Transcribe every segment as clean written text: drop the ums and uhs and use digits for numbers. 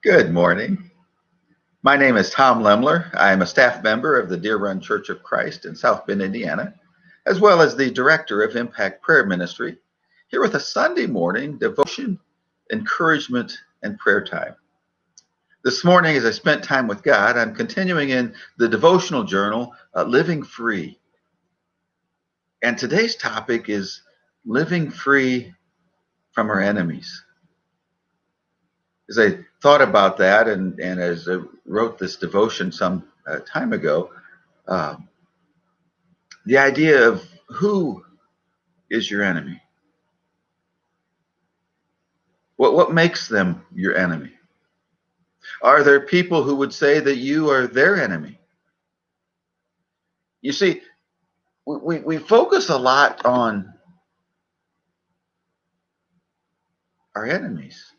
Good morning. My name is Tom Lemler. I am a staff member of the Deer Run Church of Christ in South Bend, Indiana, as well as the director of Impact Prayer Ministry, here with a Sunday morning devotion, encouragement, and prayer time. This morning, as I spent time with God, I'm continuing in the devotional journal, Living Free. And today's topic is living free from our enemies. As I thought about that and as I wrote this devotion some time ago, the idea of who is your enemy? What makes them your enemy? Are there people who would say that you are their enemy? You see, we focus a lot on our enemies.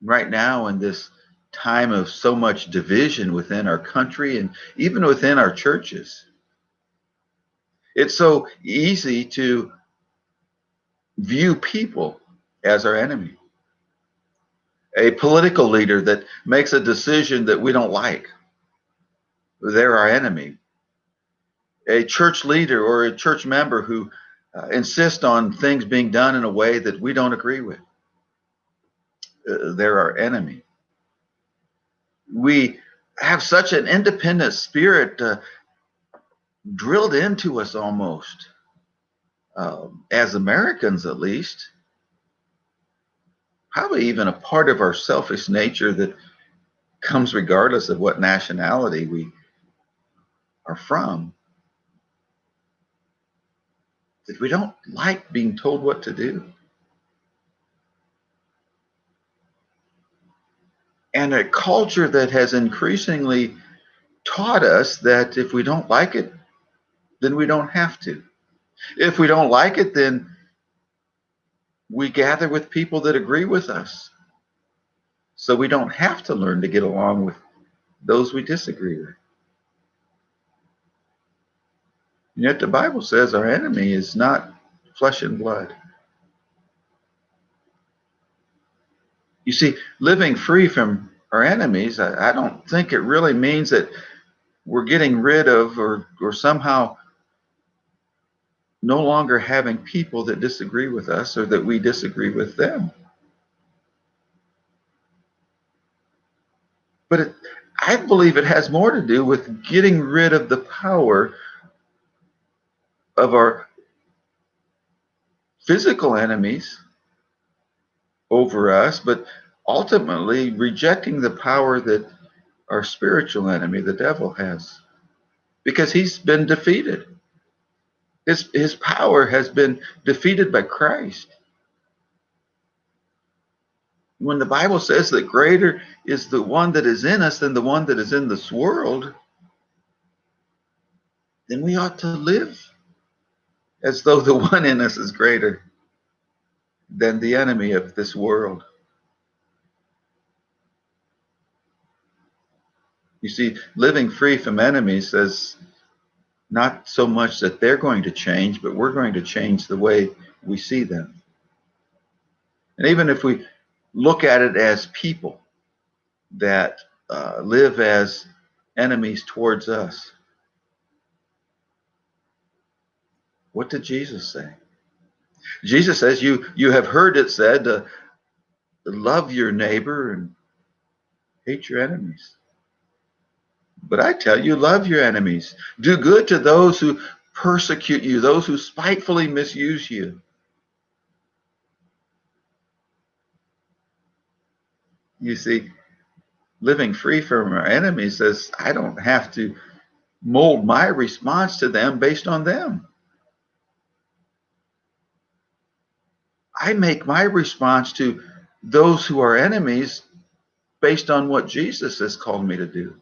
Right now, in this time of so much division within our country and even within our churches, it's so easy to view people as our enemy. A political leader that makes a decision that we don't like, they're our enemy. A church leader or a church member who insists on things being done in a way that we don't agree with, they're our enemy. We have such an independent spirit drilled into us almost, as Americans at least, probably even a part of our selfish nature that comes regardless of what nationality we are from, that we don't like being told what to do. And a culture that has increasingly taught us that if we don't like it, then we don't have to. If we don't like it, then we gather with people that agree with us. So we don't have to learn to get along with those we disagree with. And yet the Bible says our enemy is not flesh and blood. You see, living free from our enemies, I don't think it really means that we're getting rid of or somehow no longer having people that disagree with us or that we disagree with them. But I believe it has more to do with getting rid of the power of our physical enemies over us, but ultimately rejecting the power that our spiritual enemy, the devil, has. Because he's been defeated. His power has been defeated by Christ. When the Bible says that greater is the one that is in us than the one that is in this world, then we ought to live as though the one in us is greater than the enemy of this world. You see, living free from enemies says not so much that they're going to change, but we're going to change the way we see them. And even if we look at it as people that live as enemies towards us, what did Jesus say? Jesus says, you have heard it said, love your neighbor and hate your enemies. But I tell you, love your enemies. Do good to those who persecute you, those who spitefully misuse you. You see, living free from our enemies says I don't have to mold my response to them based on them. I make my response to those who are enemies based on what Jesus has called me to do.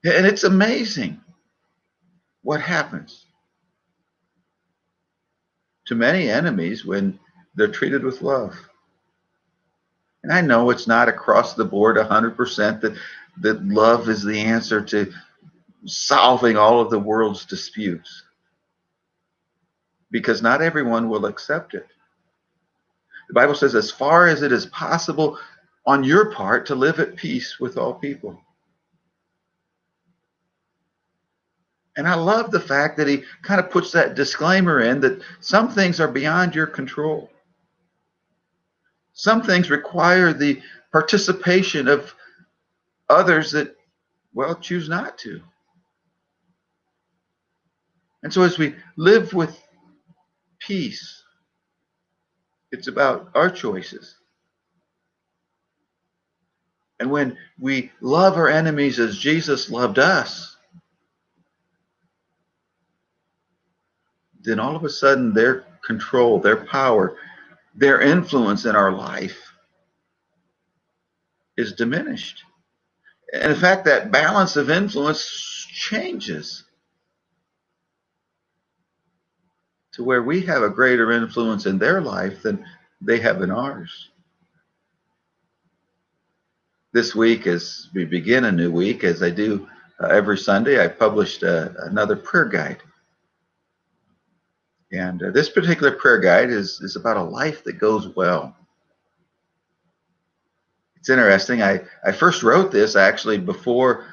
And it's amazing what happens to many enemies when they're treated with love. And I know it's not across the board 100% that love is the answer to solving all of the world's disputes, because not everyone will accept it. The Bible says, as far as it is possible on your part, to live at peace with all people. And I love the fact that he kind of puts that disclaimer in that some things are beyond your control. Some things require the participation of others that, well, choose not to. And so as we live with peace, it's about our choices. And when we love our enemies as Jesus loved us, then all of a sudden their control, their power, their influence in our life is diminished. And in fact, that balance of influence changes to where we have a greater influence in their life than they have in ours. This week, as we begin a new week, as I do every Sunday, I published another prayer guide. And this particular prayer guide is about a life that goes well. It's interesting. I first wrote this actually before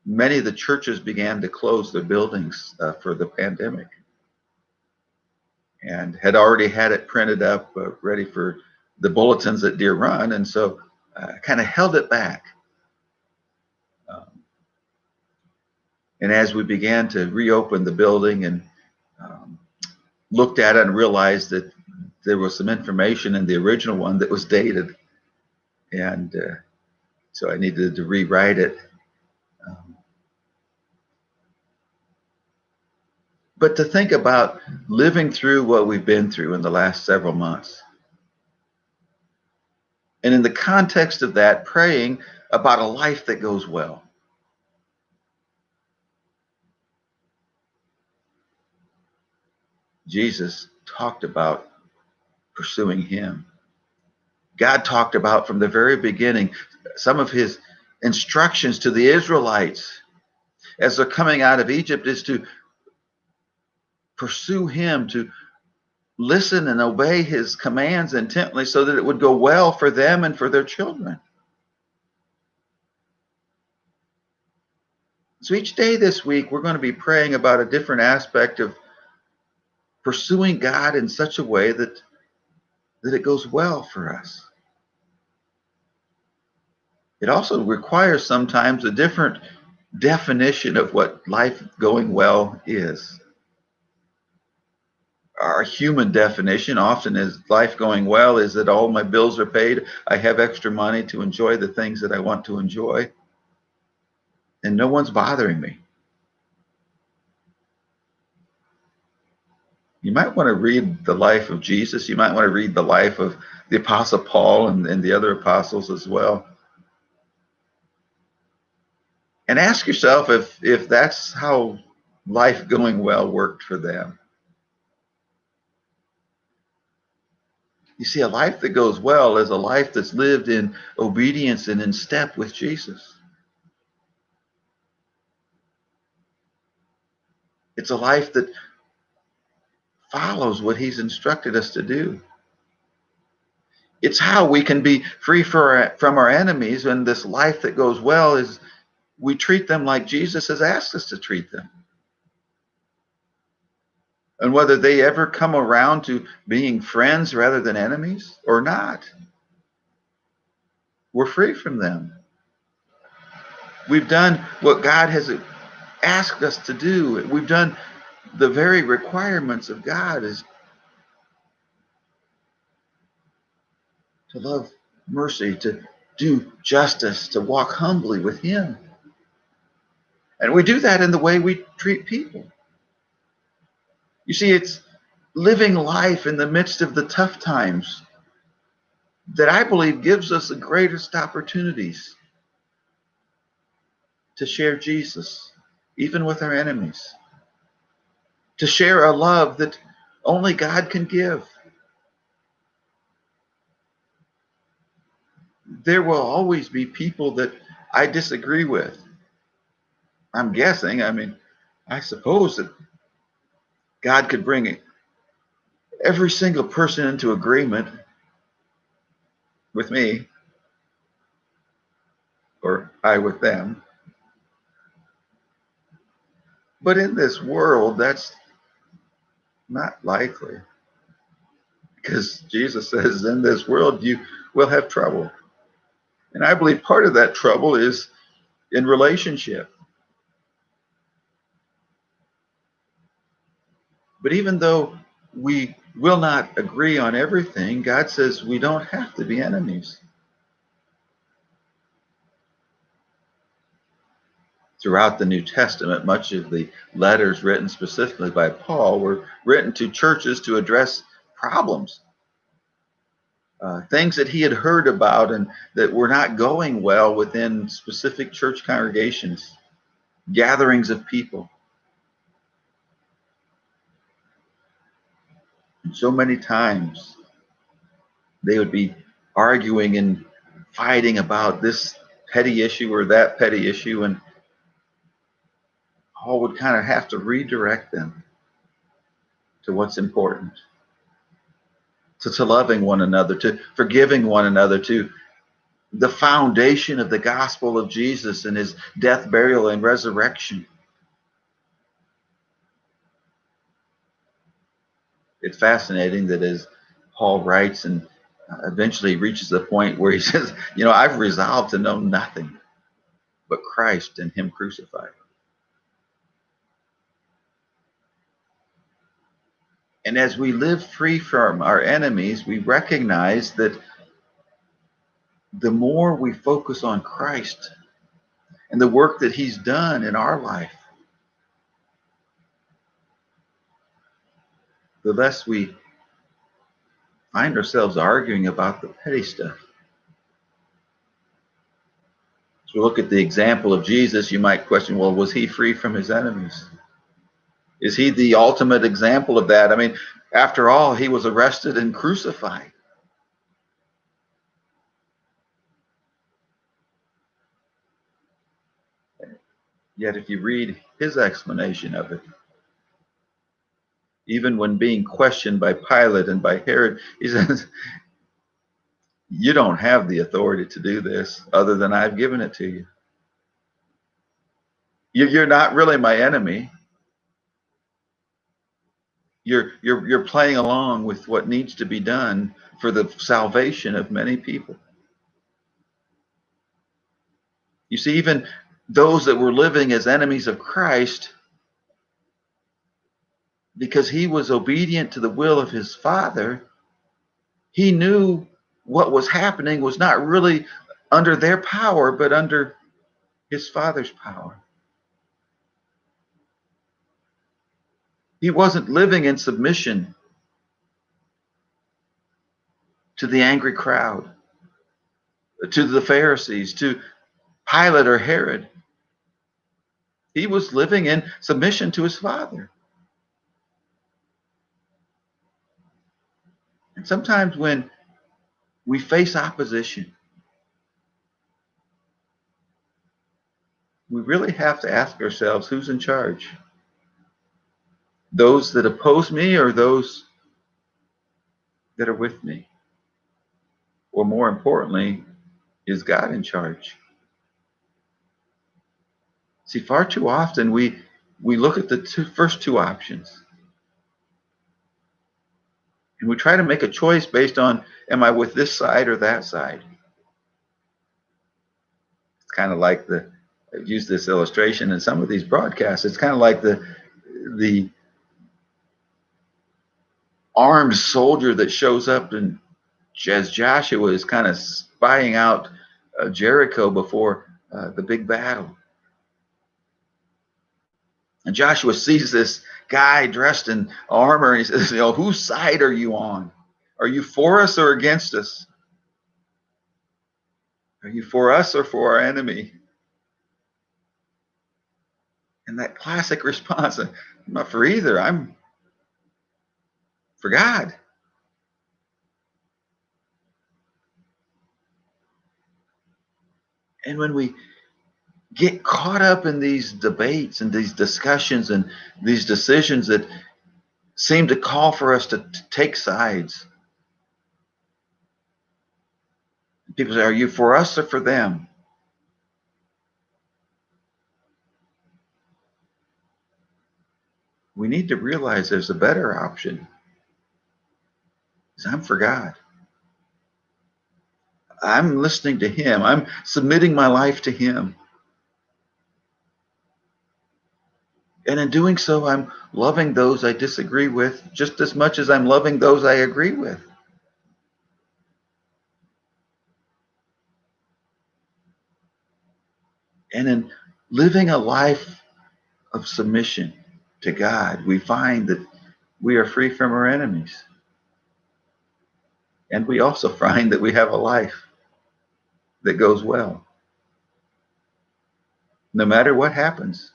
many of the churches began to close their buildings for the pandemic, and had already had it printed up ready for the bulletins at Deer Run. And so I kind of held it back. And as we began to reopen the building and looked at it and realized that there was some information in the original one that was dated. And so I needed to rewrite it. But to think about living through what we've been through in the last several months. And in the context of that, praying about a life that goes well. Jesus talked about pursuing him. God talked about from the very beginning some of his instructions to the Israelites as they're coming out of Egypt is to pursue him, to listen and obey his commands intently so that it would go well for them and for their children. So each day this week, we're going to be praying about a different aspect of pursuing God in such a way that it goes well for us. It also requires sometimes a different definition of what life going well is. Our human definition often is life going well is that all my bills are paid, I have extra money to enjoy the things that I want to enjoy, and no one's bothering me. You might want to read the life of Jesus. You might want to read the life of the Apostle Paul and the other apostles as well. And ask yourself if that's how life going well worked for them. You see, a life that goes well is a life that's lived in obedience and in step with Jesus. It's a life that follows what he's instructed us to do. It's how we can be free from our enemies, and this life that goes well is we treat them like Jesus has asked us to treat them. And whether they ever come around to being friends rather than enemies or not, we're free from them. We've done what God has asked us to do. We've done the very requirements of God, is to love mercy, to do justice, to walk humbly with him. And we do that in the way we treat people. You see, it's living life in the midst of the tough times that I believe gives us the greatest opportunities to share Jesus, even with our enemies. To share a love that only God can give. There will always be people that I disagree with. I'm guessing, I suppose that God could bring every single person into agreement with me, or I with them. But in this world, that's not likely. Because Jesus says, in this world, you will have trouble. And I believe part of that trouble is in relationship. But even though we will not agree on everything, God says we don't have to be enemies. Throughout the New Testament, much of the letters written specifically by Paul were written to churches to address problems, things that he had heard about and that were not going well within specific church congregations, gatherings of people. And so many times they would be arguing and fighting about this petty issue or that petty issue, and Paul would kind of have to redirect them to what's important, to loving one another, to forgiving one another, to the foundation of the gospel of Jesus and his death, burial, and resurrection. It's fascinating that as Paul writes and eventually reaches the point where he says, I've resolved to know nothing but Christ and him crucified. And as we live free from our enemies, we recognize that the more we focus on Christ and the work that he's done in our life, the less we find ourselves arguing about the petty stuff. As we look at the example of Jesus, you might question, well, was he free from his enemies? Is he the ultimate example of that? After all, he was arrested and crucified. Yet if you read his explanation of it, even when being questioned by Pilate and by Herod, he says, you don't have the authority to do this other than I've given it to you. You're not really my enemy. You're playing along with what needs to be done for the salvation of many people. You see, even those that were living as enemies of Christ, because he was obedient to the will of his Father, he knew what was happening was not really under their power, but under his Father's power. He wasn't living in submission to the angry crowd, to the Pharisees, to Pilate or Herod. He was living in submission to his Father. And sometimes when we face opposition, we really have to ask ourselves, who's in charge? Those that oppose me or those that are with me? Or more importantly, is God in charge? See, far too often we look at the first two options and we try to make a choice based on, am I with this side or that side? It's kind of like I've used this illustration in some of these broadcasts. It's kind of like the armed soldier that shows up and as Joshua is kind of spying out Jericho before the big battle. And Joshua sees this guy dressed in armor and he says, whose side are you on? Are you for us or against us? Are you for us or for our enemy? And that classic response, I'm not for either. I'm for God. And when we get caught up in these debates and these discussions and these decisions that seem to call for us to take sides, people say, are you for us or for them? We need to realize there's a better option. I'm for God. I'm listening to him. I'm submitting my life to him. And in doing so, I'm loving those I disagree with just as much as I'm loving those I agree with. And in living a life of submission to God, we find that we are free from our enemies. And we also find that we have a life that goes well. No matter what happens,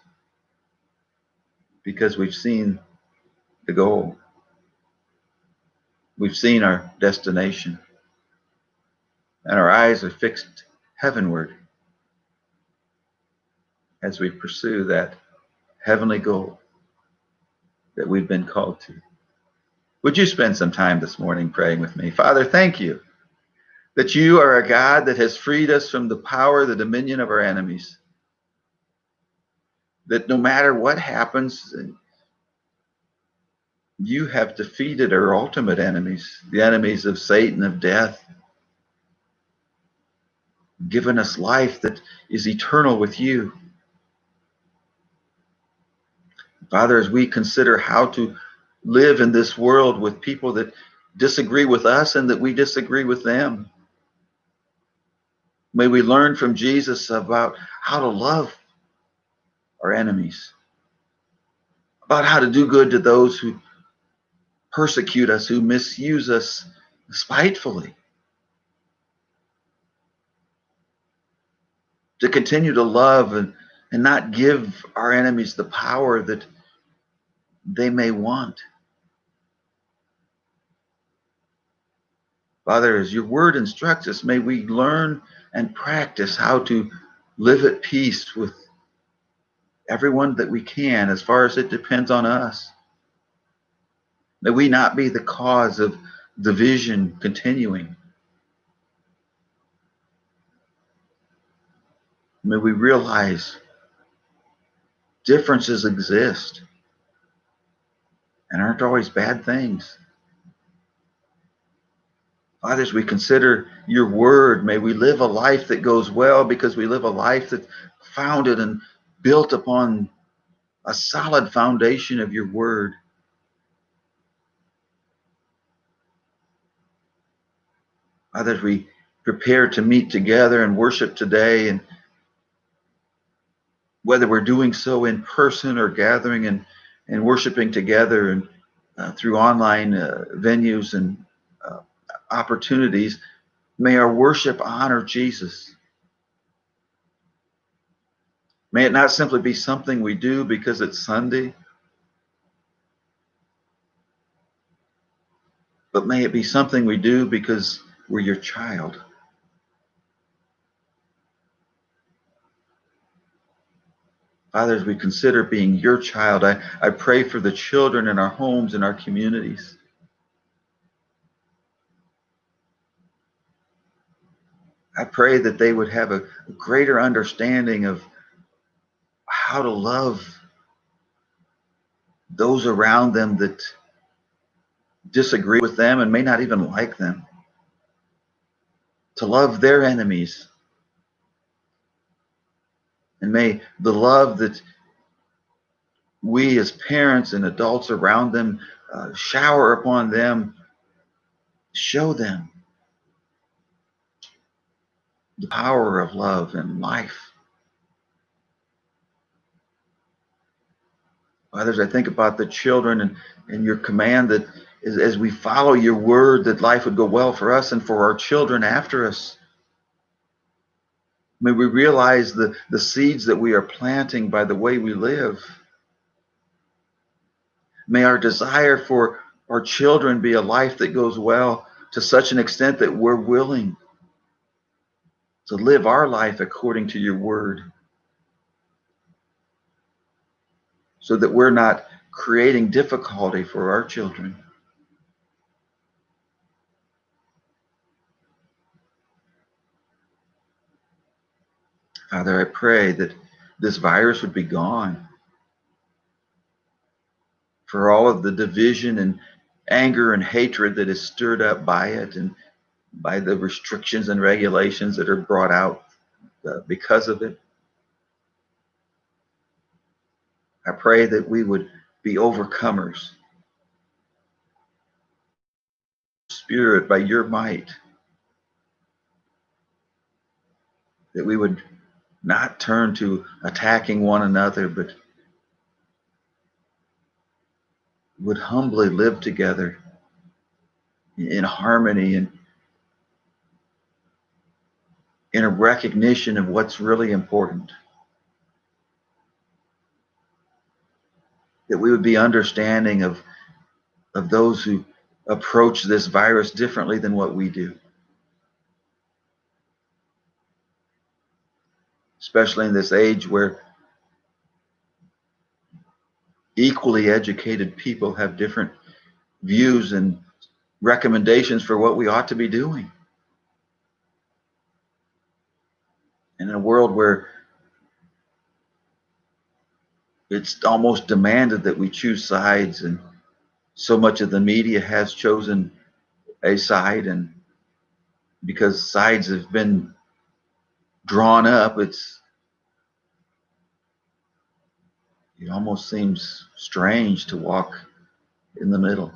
because we've seen the goal. We've seen our destination. And our eyes are fixed heavenward as we pursue that heavenly goal that we've been called to. Would you spend some time this morning praying with me? Father, thank you that you are a God that has freed us from the power, the dominion of our enemies. That no matter what happens, you have defeated our ultimate enemies, the enemies of Satan, of death, given us life that is eternal with you. Father, as we consider how to live in this world with people that disagree with us and that we disagree with them, may we learn from Jesus about how to love our enemies, about how to do good to those who persecute us, who misuse us spitefully, to continue to love and not give our enemies the power that they may want. Father, as your word instructs us, may we learn and practice how to live at peace with everyone that we can, as far as it depends on us. May we not be the cause of division continuing. May we realize differences exist and aren't always bad things. Father, as we consider your word, may we live a life that goes well because we live a life that's founded and built upon a solid foundation of your word. Father, as we prepare to meet together and worship today, and whether we're doing so in person or gathering and worshiping together and through online venues and opportunities, may our worship honor Jesus. May it not simply be something we do because it's Sunday, but may it be something we do because we're your child. Father, as we consider being your child, I pray for the children in our homes and our communities. I pray that they would have a greater understanding of how to love those around them that disagree with them and may not even like them, to love their enemies. And may the love that we as parents and adults around them shower upon them, show them the power of love and life. Others, I think about the children and your command that as we follow your word, that life would go well for us and for our children after us. May we realize the seeds that we are planting by the way we live. May our desire for our children be a life that goes well to such an extent that we're willing to live our life according to your word, so that we're not creating difficulty for our children. Father, I pray that this virus would be gone, for all of the division and anger and hatred that is stirred up by it, and by the restrictions and regulations that are brought out because of it. I pray that we would be overcomers, Spirit, by your might, that we would not turn to attacking one another, but would humbly live together in harmony and in a recognition of what's really important. That we would be understanding of those who approach this virus differently than what we do. Especially in this age where equally educated people have different views and recommendations for what we ought to be doing. In a world where it's almost demanded that we choose sides, and so much of the media has chosen a side, and because sides have been drawn up, it almost seems strange to walk in the middle,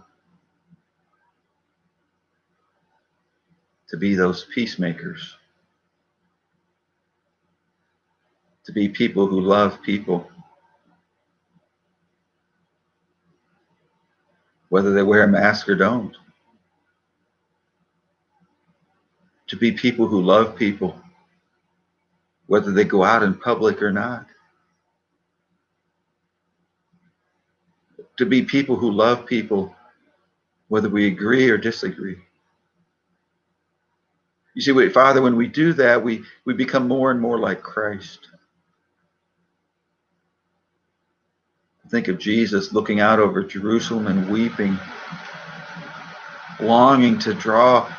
to be those peacemakers, to be people who love people, whether they wear a mask or don't, to be people who love people, whether they go out in public or not, to be people who love people, whether we agree or disagree. You see, Father, when we do that, we become more and more like Christ. Think of Jesus looking out over Jerusalem and weeping, longing to draw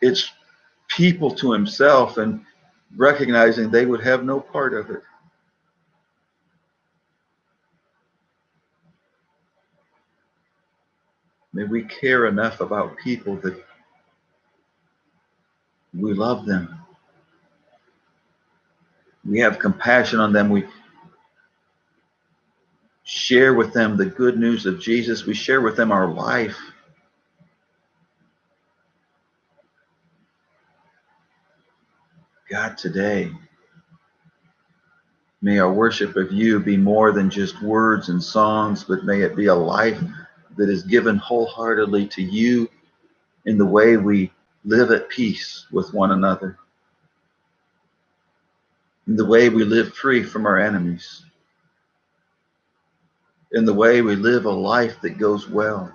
its people to himself and recognizing they would have no part of it. May we care enough about people that we love them. We have compassion on them. We share with them the good news of Jesus. We share with them our life. God, today, may our worship of you be more than just words and songs, but may it be a life that is given wholeheartedly to you in the way we live at peace with one another, in the way we live free from our enemies, in the way we live a life that goes well.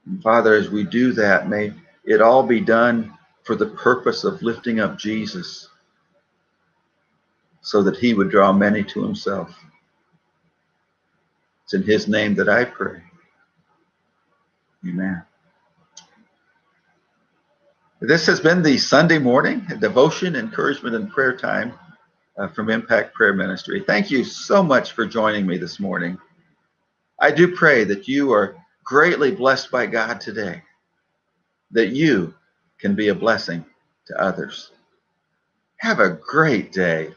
And Father, as we do that, may it all be done for the purpose of lifting up Jesus, so that he would draw many to himself. It's in his name that I pray. Amen. This has been the Sunday morning devotion, encouragement, and prayer time from Impact Prayer Ministry. Thank you so much for joining me this morning. I do pray that you are greatly blessed by God today, that you can be a blessing to others. Have a great day.